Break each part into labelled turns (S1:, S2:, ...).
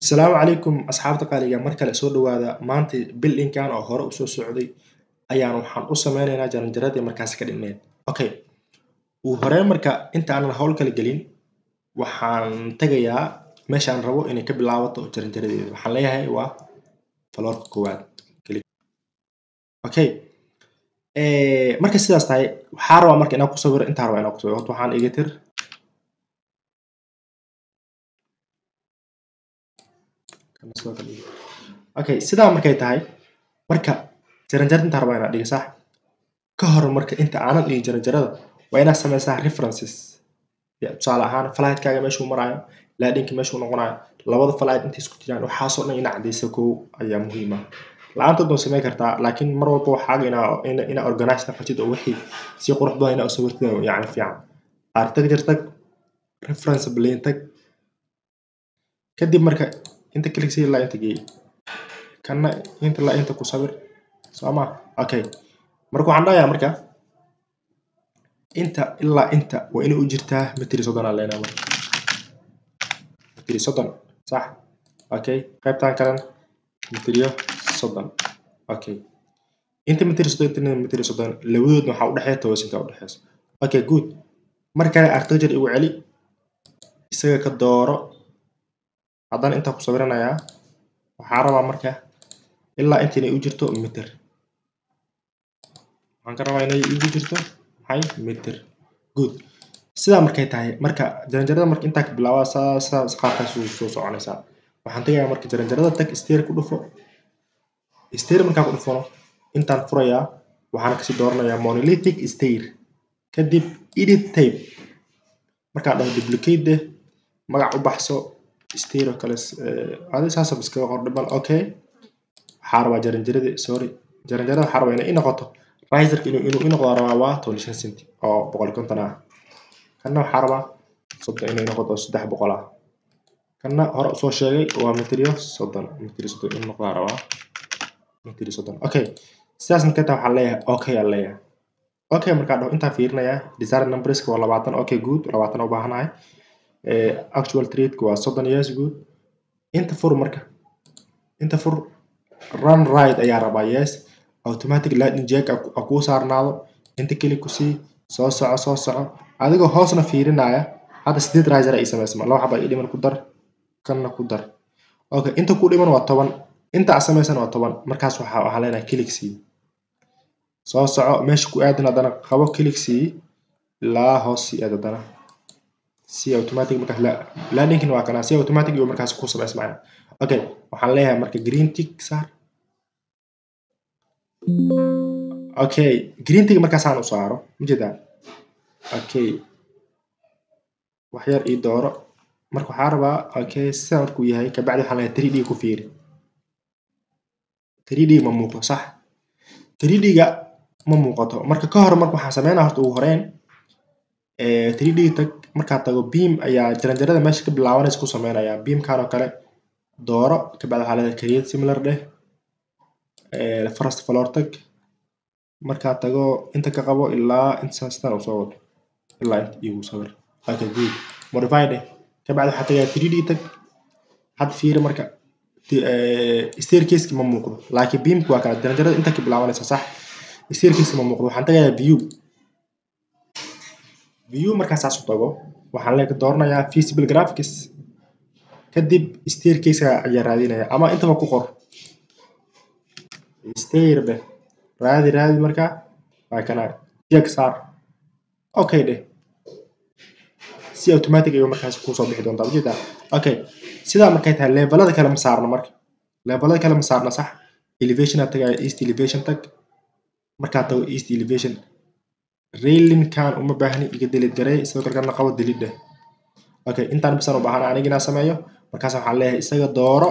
S1: السلام عليكم أصحاب تقاليga mar kale soo dhawaada maanta building-kan oo hore u soo socday ayaan waxaan u sameynaynaa jaranjaradii markaas ka dhigneed okay uu hore marka inta aan hawl kala gelin waxaan tagayaa meesha aan rabo inay ka bilaabato jaranjaradeeda waxaan leeyahay waa floorka koowaad okay marka sidaas tahay waxaan rabaa marka inaan ku sawiro inta rabaa inaan ku sawiro waxaan iga tir okay sidaa markay tahay marka jaranjarada inta rabaa inaan dhigo sax ka hor marka inta aanan dhigin jaranjarada waa inaad sameysaa references tusaale ahaan flight-kaaga meeshuu marayo landing-ka meeshuu noqonayo labada flight intay isku jiraan waxaasoo dhan inaad cadeyso kow ayaa muhiim ah la'aantood waa sameyn kartaa laakiin mar walba waxaaga inaa organize noqotid oo wixii si qurux badan inaa u sawirtid yacni fiican artag jirtag reference plane tag kadib marka inta click si ilaa inta geey kana inta la inta ku sawir sooma okay marka waxaan dhahayaa marka inta ilaa inta waa inay u jirtaa mitir 30 aan leenahay mitir 30 sax okay qaybtan kale mitir 30 okay inta mitir 30 mitir 30 labadoodna waxa u dhaxeeya toosinta u dhaxeeysa okay good marka artagjar igu celi isaga ka dooro haddana inta ku sawiranayaa waxaan rabaa marka ilaa inta inay u jirto mitir waxaan ka rabaa inay igu jirto maxay mitir good sidaa markay tahay marka jaranjarada marka intaa ka bilaabaa saas qaabkaas soo soconaysaa waxaan tagayaa marka jaranjarada tag stair ku dhufo stair markaa ku dhufo intaan furayaa waxaan kasii dooranayaa monolithic stair kadib edit tape markaa dhaho duplicate magac u baxso stair oo kale adi saas iskaga qor dhibal okay waxaa rabaa jaranjarada waxaa rabaa inay noqoto riserka inuu noqdo rabaa waa 25 centi oo 150 ah kana waxaa rabaa sabta inay noqoto 300 ah kana hore soo sheegay waa mitir 30 inuu noqdo rabaa mitir 30 okay sidaas marka taa waxaa leeyahay okay aan leeyahay okay markaa dhaho intaan fiirinayaa desired numbers waa 20 okay good 20 u baahanahay actual trade waa 30 yes good inta fur marka inta fur run right ayaa rabaa yes automatic landing jack aku saarnaado inta kali ku sii soo soco adigoo hoosna fiirinaya hadda sidii riser ay sameysma loo xaba dhiman ku dar kana ku dar okay inta ku dhiman waa 10 inta sameysan waa 10 markaas waxa leenahay click sii soo soco meesha ku aadna hadana qabo click sii ilaa hoos sii aadana si automatic markaas landing waa kana si automatic iyo markaas ku sameysmaa okay waxaan leeyahay marka green tick saar okay green tick markaas aan u saaro ujeedaa okay wax yar ii dooro marka waxaan rabaa okay sida markuu yahay ka bacdi waxaan leeyahay 3D ku fiiri 3D ma muuqdo sax 3D ga ma muuqato marka ka hor marka waxaan sameynaa horta ugu horeen 3D tag marka tago beam ayaa jaranjarada meesha ka bilaabanaysa ku sameynayaa beam kaan oo kale dooro ka bacdi waxaa leeyahay create similar first floor tag marka tago inta ka qabo ilaa inta stan u soo wado ilaa inta igu sawir okay good modify ka bacdi waxaa tagayaa 3D tag had fiir marka staircase ma muuqdo laakiin beam waa kala jaranjarada inta ka bilaabanaysa sax staircase ma muuqdo waxaan tagayaa view markaas saas u tago waxaan leeyahay dooranayaa feasible graphics kadib staircase ayaa raadinaya ama intaba ku qor stair raadi marka waa kana check saar okay si automatic iyo markaas ku soo bixi doonta ujeeda okay sida markay tahay levelada kale ma saarno marka levelada kale ma saarno sax elevation taga east elevation tag marka tago east elevation railing kan uma baahni iga delete garay sidoo kale kana qabo delete okay intaan bisan u baahan anigina sameeyo markaas waxaan leeyahay isaga dooro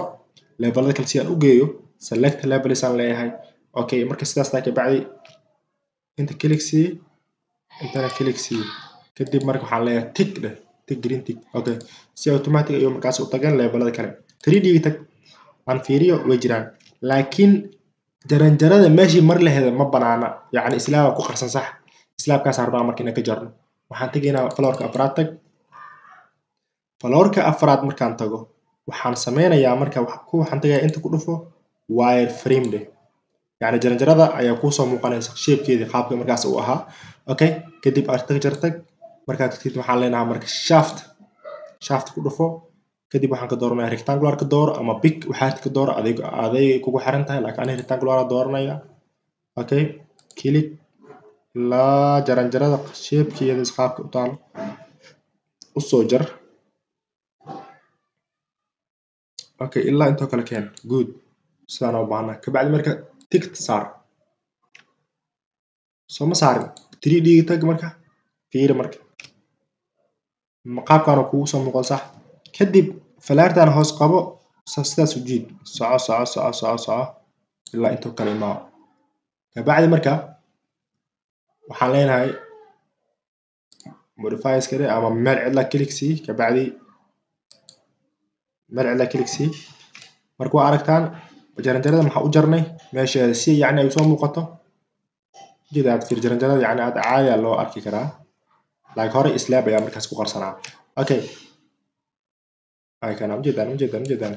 S1: levelada kale si aan u geeyo select levels aan leeyahay okay marka sidaas taa ka bacdi inta click si inta click si kadib marka waxaan leeyahay tick green tick okay si automatic iyo markaas u tagan levelada kale 3D tag aan fiiriyo way jiraan laakiin jaranjarada meeshii mar laheeda ma banaana yacni islaaba ku qarsan sax islaabkaas arbaa marka inaan ka jarno waxaan tagaynaa floorka afraad tag floorka afraad markaan tago waxaan sameynayaa marka waxaan tagayaa inta ku dhufo wireframe dheh يعني jaranjarada ayaa kuu soo muuqanaysa shapekeedii qaabka markaas uu ahaa okay kadib architecture tag markaad tagtid waxaan leenahay marka shaft ku dhufo kadib waxaan ka dooranayaa rectangular ka dooro ama big waxaad ka dooro aday kugu xiran tahay laakiin aniga rectangular dooranaya okay click la jaranjarada shapekeeda qaabka u taalo u soo jar okay ilaa intoo kale keen good sidaan u baahnaa kabacdi marka tick saar soo ma saarin 3D tag marka fiiri marka qaabkan oo kugu soo muuqdo sax kadib falaartan hoos qabo sidaas u jiid soco ilaa intoo kale imaa kabacdi marka waxaan leenahay modify iskale ama meel cidla click sii kabacdi meel cidla click sii marka waa aragtaan jaranjarada maxaa u jarnay meesheeda si yacni ay soo muuqato jidaad fiir jaranjarada yacni aad caadi loo arki karaa laakiin hore slab ayaa markaas ku qarsanaa okay ay kana ujeedaan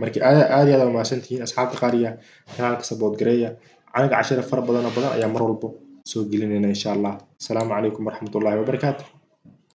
S1: markii aad iyo aad u mahadsantihiin asxaabta qaariya kanaalka support gareeya aniga cashiro fara badan ayaa mar walba soo gelinayna insha Allah. Assalaamu calaykum waraxmatullaahi wabarakaatuh.